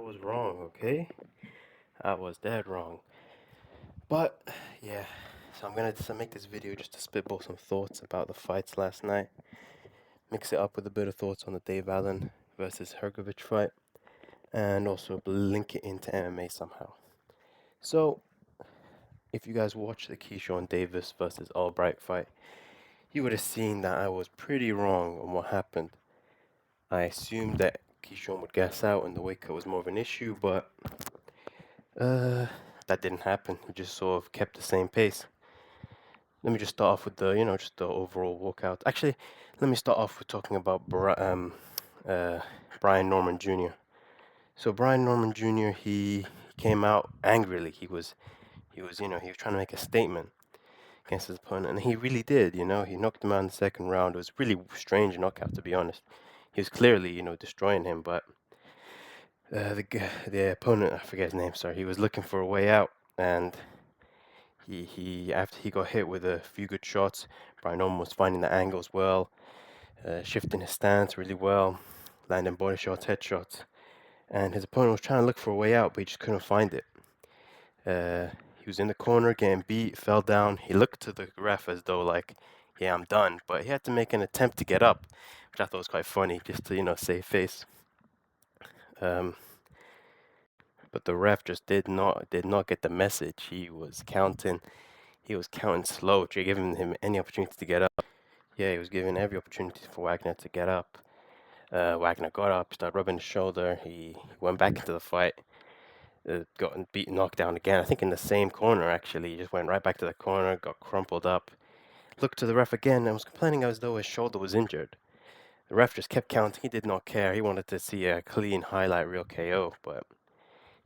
was wrong, okay? I was dead wrong. But, yeah, so I'm gonna just make this video just to spitball some thoughts about the fights last night. Mix it up with a bit of thoughts on the Dave Allen versus Hrgovic fight. And also link it into MMA somehow. So, if you guys watched the Keyshawn Davis versus Albright fight, you would have seen that I was pretty wrong on what happened. I assumed that Keyshawn would gas out and the weight cut was more of an issue, but that didn't happen. He just sort of kept the same pace. Let me just start off with just the overall walkout. Actually, let me start off with talking about Brian Norman Jr. So Brian Norman Jr. He came out angrily. He was trying to make a statement against his opponent, and he really did. He knocked him out in the second round. It was really strange knockout, to be honest. He was clearly destroying him, but the opponent, I forget his name. Sorry, he was looking for a way out, and he after he got hit with a few good shots, Brian Norman was finding the angles well, shifting his stance really well, landing body shots, headshots, and his opponent was trying to look for a way out, but he just couldn't find it. He was in the corner getting beat, fell down. He looked to the ref as though like, yeah, I'm done, but he had to make an attempt to get up, which I thought was quite funny, just to save face. But the ref just did not get the message. He was counting slow, giving him any opportunity to get up. Yeah, he was given every opportunity for Wagner to get up. Wagner got up, started rubbing his shoulder. He went back into the fight, got beaten, knocked down again. I think in the same corner, actually. He just went right back to the corner, got crumpled up. Looked to the ref again and was complaining as though his shoulder was injured. The ref just kept counting. He did not care. He wanted to see a clean highlight reel KO, but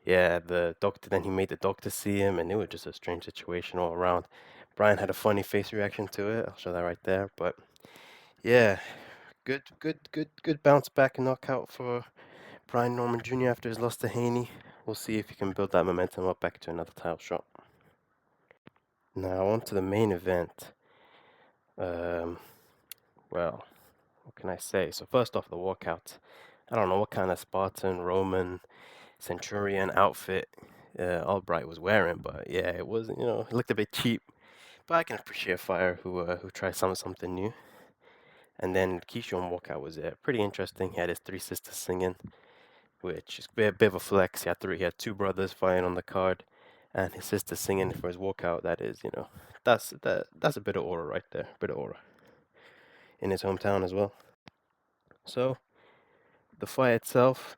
yeah, then he made the doctor see him, and it was just a strange situation all around. Brian had a funny face reaction to it. I'll show that right there. But yeah, good bounce back and knockout for Brian Norman Jr. after his loss to Haney. We'll see if he can build that momentum up back to another title shot. Now on to the main event. Well, what can I say? So first off, the walkout. I don't know what kind of Spartan, Roman, Centurion outfit Albright was wearing, but yeah, it was it looked a bit cheap. But I can appreciate a fighter who tries something new. And then Keyshawn walkout was pretty interesting. He had his three sisters singing, which is a bit of a flex. He had two brothers fighting on the card, and his sister singing for his walkout. That is, that's a bit of aura right there, a bit of aura in his hometown as well. So the fight itself,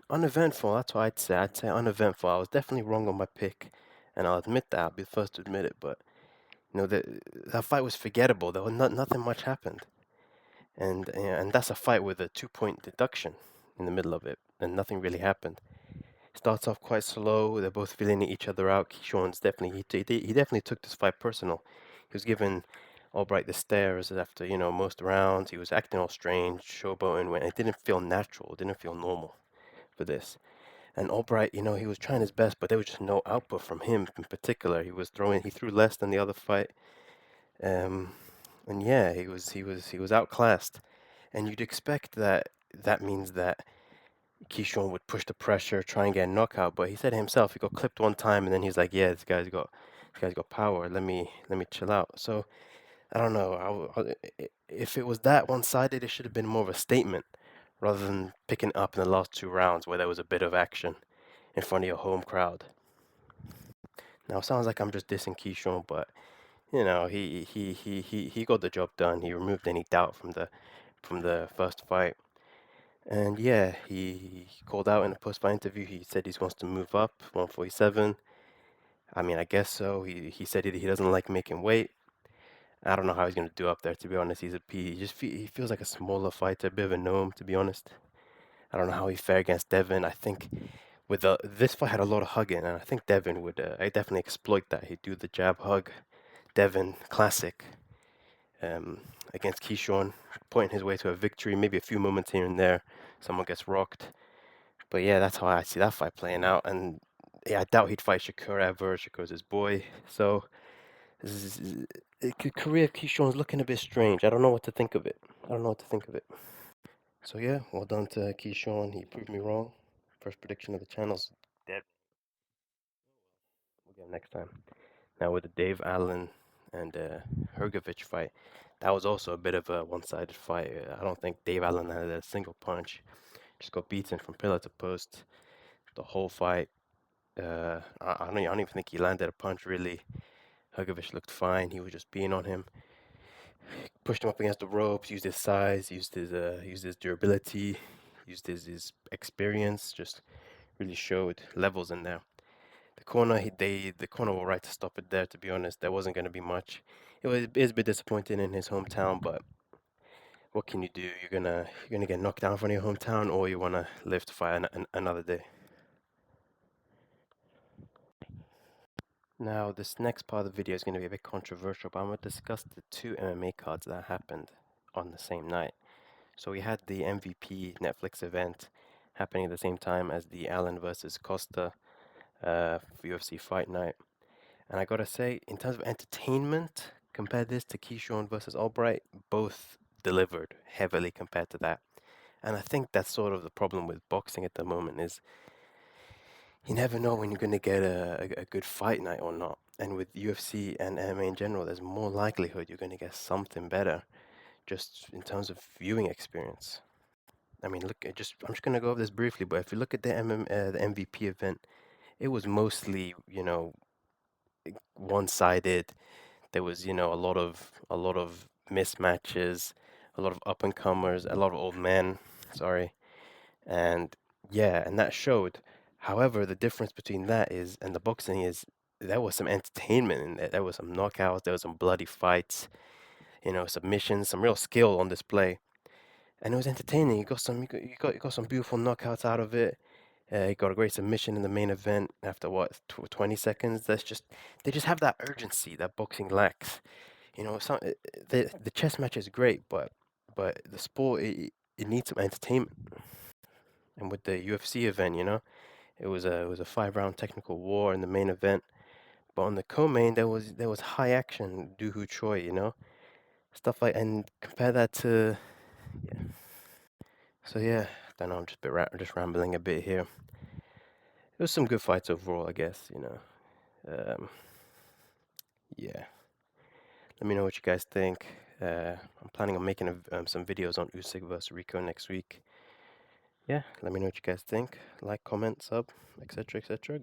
uneventful. That's what I'd say. I'd say uneventful. I was definitely wrong on my pick, and I'll admit that. I'll be the first to admit it. But that fight was forgettable. There was nothing much happened, and that's a fight with a 2-point deduction in the middle of it, and nothing really happened. Starts off quite slow. They're both feeling each other out. Keyshawn's definitely he definitely took this fight personal. He was giving Albright the stares after most rounds. He was acting all strange, showboating when it didn't feel natural. It didn't feel normal for this. And Albright, he was trying his best, but there was just no output from him in particular. He threw less than the other fight. And yeah, he was outclassed. And you'd expect that means that Keyshawn would push the pressure, try and get a knockout, but he said himself he got clipped one time and then he's like, yeah, this guy's got power. Let me chill out. So I don't know. If it was that one-sided, it should have been more of a statement rather than picking up in the last 2 rounds where there was a bit of action in front of your home crowd. Now it sounds like I'm just dissing Keyshawn, but he got the job done. He removed any doubt from the first fight. And yeah, he called out in a post-fight interview. He said he wants to move up 147. I mean, I guess so. He said he doesn't like making weight. I don't know how he's gonna do up there. To be honest, he feels like a smaller fighter, a bit of a gnome. To be honest, I don't know how he fared against Devin. I think this fight had a lot of hugging, and I think Devin would I definitely exploit that. He'd do the jab hug, Devin classic. Against Keyshawn, pointing his way to a victory, maybe a few moments here and there, someone gets rocked. But yeah, that's how I see that fight playing out. And yeah, I doubt he'd fight Shakur ever. Shakur's his boy. So the career of Keyshawn's looking a bit strange. I don't know what to think of it. So yeah, well done to Keyshawn. He proved me wrong. First prediction of the channel's dead. We'll get him next time. Now with the Dave Allen and Hrgovic fight, that was also a bit of a one-sided fight. I don't think Dave Allen had a single punch. Just got beaten from pillar to post the whole fight. I don't even think he landed a punch really. Hrgovic looked fine. He was just being on him. Pushed him up against the ropes. Used his size. Used his durability. Used his experience. Just really showed levels in there. The corner were right to stop it there. To be honest, there wasn't going to be much. It was a bit disappointing in his hometown, but what can you do? You're gonna get knocked down from your hometown, or you wanna live to fight another day. Now, this next part of the video is going to be a bit controversial, but I'm going to discuss the two MMA cards that happened on the same night. So we had the MVP Netflix event happening at the same time as the Allen versus Costa UFC Fight Night. And I gotta say, in terms of entertainment, compare this to Keyshawn versus Albright, both delivered heavily compared to that. And I think that's sort of the problem with boxing at the moment is you never know when you're going to get a good fight night or not. And with UFC and MMA in general, there's more likelihood you're going to get something better just in terms of viewing experience. I mean, I'm just going to go over this briefly, but if you look at the MVP event, it was mostly, one-sided. There was, a lot of mismatches, a lot of up-and-comers, a lot of old men, sorry. And yeah, and that showed. However, the difference between that is and the boxing is there was some entertainment in there. There was some knockouts, there was some bloody fights, submissions, some real skill on display. And it was entertaining. You got some beautiful knockouts out of it. You got a great submission in the main event after what 20 seconds. They just have that urgency that boxing lacks. The chess match is great, but the sport it needs some entertainment. And with the UFC event, it was a 5 round technical war in the main event. But on the co-main, there was high action, Doohoo Choi, stuff like and compare that to yeah. So yeah, I don't know. I'm just rambling a bit here. It was some good fights overall, I guess. Yeah. Let me know what you guys think. I'm planning on making some videos on Usyk versus Rico next week. Yeah, let me know what you guys think. Like, comment, sub, etc., etc.